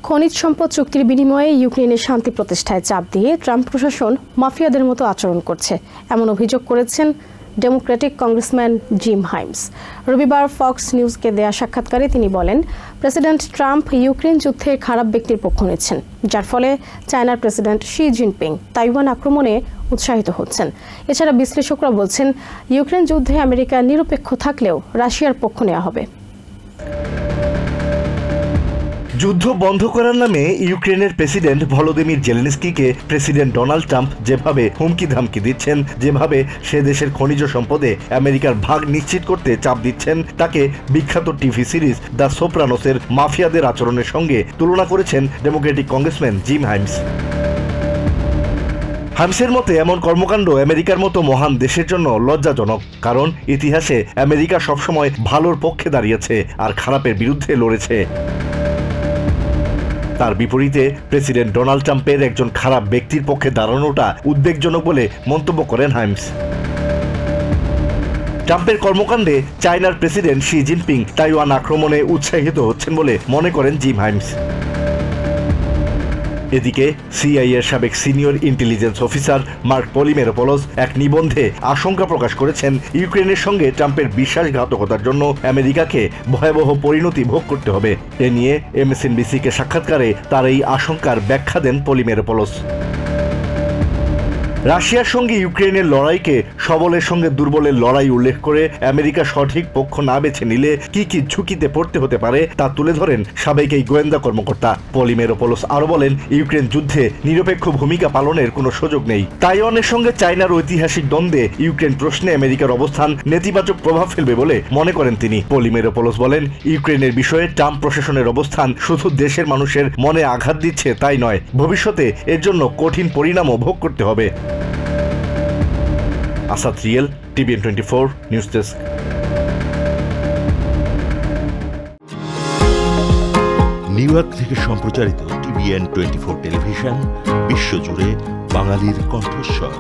খনিজ সম্পদ চুক্তির বিনিময়ে ইউক্রেনের শান্তি প্রতিষ্ঠায় চাপ দিয়ে ট্রাম্প প্রশাসন মাফিয়াদের মতো আচরণ করছে, এমন অভিযোগ করেছেন ডেমোক্রেটিক কংগ্রেসম্যান জিম হাইমস। রবিবার ফক্স নিউজকে দেয়া সাক্ষাৎকারে তিনি বলেন, প্রেসিডেন্ট ট্রাম্প ইউক্রেন যুদ্ধে খারাপ ব্যক্তির পক্ষ নিচ্ছেন, যার ফলে চায়নার প্রেসিডেন্ট শি জিনপিং তাইওয়ান আক্রমণে উৎসাহিত হচ্ছেন। এছাড়া বিশ্লেষকরা বলছেন, ইউক্রেন যুদ্ধে আমেরিকা নিরপেক্ষ থাকলেও রাশিয়ার পক্ষ নেওয়া হবে। যুদ্ধ বন্ধ করার নামে ইউক্রেনের প্রেসিডেন্ট ভলোদিমির জেলেনস্কিকে প্রেসিডেন্ট ডোনাল্ড ট্রাম্প যেভাবে হুমকি ধামকি দিচ্ছেন, যেভাবে সে দেশের খনিজ সম্পদে আমেরিকার ভাগ নিশ্চিত করতে চাপ দিচ্ছেন, তাকে বিখ্যাত টিভি সিরিজ দ্য সোপ্রানোসের মাফিয়াদের আচরণের সঙ্গে তুলনা করেছেন ডেমোক্রেটিক কংগ্রেসম্যান জিম হাইমস। হাইমসের মতে এমন কর্মকাণ্ড আমেরিকার মতো মহান দেশের জন্য লজ্জাজনক, কারণ ইতিহাসে আমেরিকা সবসময় ভালোর পক্ষে দাঁড়িয়েছে আর খারাপের বিরুদ্ধে লড়েছে। তার বিপরীতে প্রেসিডেন্ট ডোনাল্ড ট্রাম্পের একজন খারাপ ব্যক্তির পক্ষে দাঁড়ানোটা উদ্বেগজনক বলে মন্তব্য করেন হাইমস। ট্রাম্পের কর্মকাণ্ডে চায়নার প্রেসিডেন্ট শি জিনপিং তাইওয়ান আক্রমণে উৎসাহিত হচ্ছেন বলে মনে করেন জিম হাইমস। এদিকে সিআইএর সাবেক সিনিয়র ইন্টেলিজেন্স অফিসার মার্ক পলিমেরোপোলোস এক নিবন্ধে আশঙ্কা প্রকাশ করেছেন, ইউক্রেনের সঙ্গে ট্রাম্পের বিশ্বাসঘাতকতার জন্য আমেরিকাকে ভয়াবহ পরিণতি ভোগ করতে হবে। এ নিয়ে এমএসএনবিসিকে সাক্ষাৎকারে তার এই আশঙ্কার ব্যাখ্যা দেন পলিমেরোপোলোস। রাশিয়ার সঙ্গে ইউক্রেনের লড়াইকে সবলের সঙ্গে দুর্বলের লড়াই উল্লেখ করে আমেরিকা সঠিক পক্ষ না বেছে নিলে কি কি ঝুঁকিতে পড়তে হতে পারে তা তুলে ধরেন সাবেক এই গোয়েন্দা কর্মকর্তা। পলিমেরোপোলোস আরও বলেন, ইউক্রেন যুদ্ধে নিরপেক্ষ ভূমিকা পালনের কোনো সুযোগ নেই। তাইওয়ানের সঙ্গে চায়নার ঐতিহাসিক দ্বন্দ্বে ইউক্রেন প্রশ্নে আমেরিকার অবস্থান নেতিবাচক প্রভাব ফেলবে বলে মনে করেন তিনি। পলিমেরোপোলোস বলেন, ইউক্রেনের বিষয়ে ট্রাম্প প্রশাসনের অবস্থান শুধু দেশের মানুষের মনে আঘাত দিচ্ছে তাই নয়, ভবিষ্যতে এর জন্য কঠিন পরিণামও ভোগ করতে হবে। Asad real, TVN 24 news desk. New York থেকে সম্প্রচারিত টিভিএন 24 টেলিভিশন বিশ্বজুড়ে বাঙালির কণ্ঠস্বর।